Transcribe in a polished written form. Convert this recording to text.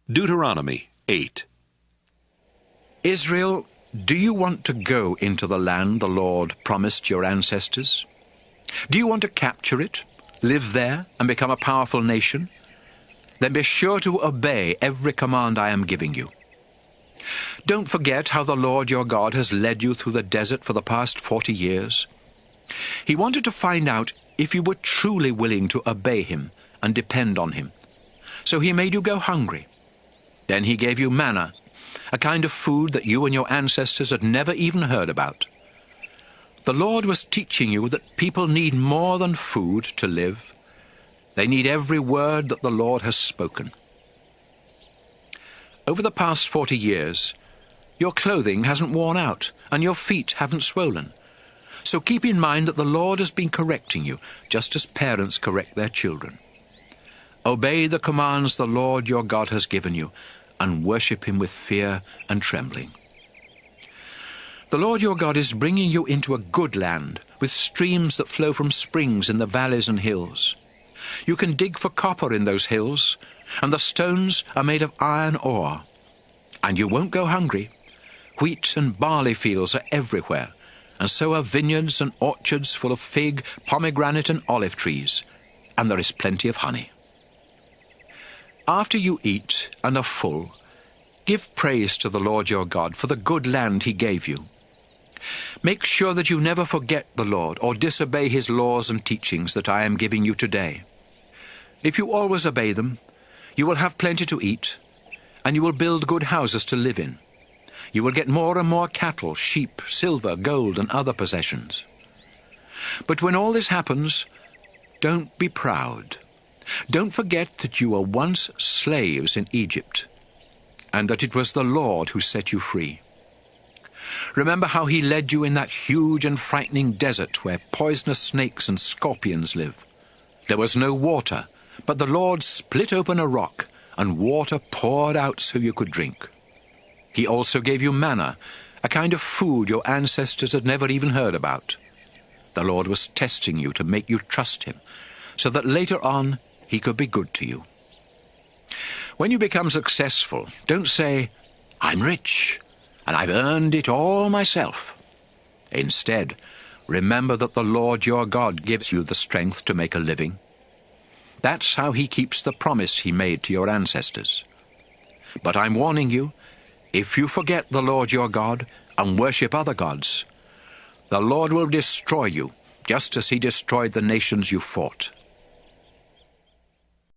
Deuteronomy 8. Israel, do you want to go into the land the Lord promised your ancestors? Do you want to capture it, live there, and become a powerful nation? Then be sure to obey every command I am giving you. Don't forget how the Lord your God has led you through the desert for the past 40 years. He wanted to find out if you were truly willing to obey him and depend on him. So he made you go hungry. Then he gave you manna, a kind of food that you and your ancestors had never even heard about. The Lord was teaching you that people need more than food to live. They need every word that the Lord has spoken. Over the past 40 years, your clothing hasn't worn out and your feet haven't swollen. So keep in mind that the Lord has been correcting you, just as parents correct their children. Obey the commands the Lord your God has given you, and worship him with fear and trembling. The Lord your God is bringing you into a good land, with streams that flow from springs in the valleys and hills. You can dig for copper in those hills, and the stones are made of iron ore. And you won't go hungry. Wheat and barley fields are everywhere, and so are vineyards and orchards full of fig, pomegranate and olive trees, and there is plenty of honey. After you eat and are full, give praise to the Lord your God for the good land he gave you. Make sure that you never forget the Lord or disobey his laws and teachings that I am giving you today. If you always obey them, you will have plenty to eat, and you will build good houses to live in. You will get more and more cattle, sheep, silver, gold, and other possessions. But when all this happens, don't be proud. Don't forget that you were once slaves in Egypt, and that it was the Lord who set you free. Remember how he led you in that huge and frightening desert where poisonous snakes and scorpions live. There was no water, but the Lord split open a rock, and water poured out so you could drink. He also gave you manna, a kind of food your ancestors had never even heard about. The Lord was testing you to make you trust him, so that later on he could be good to you. When you become successful, don't say, "I'm rich, and I've earned it all myself." Instead, remember that the Lord your God gives you the strength to make a living. That's how he keeps the promise he made to your ancestors. But I'm warning you, if you forget the Lord your God and worship other gods, the Lord will destroy you, just as he destroyed the nations you fought.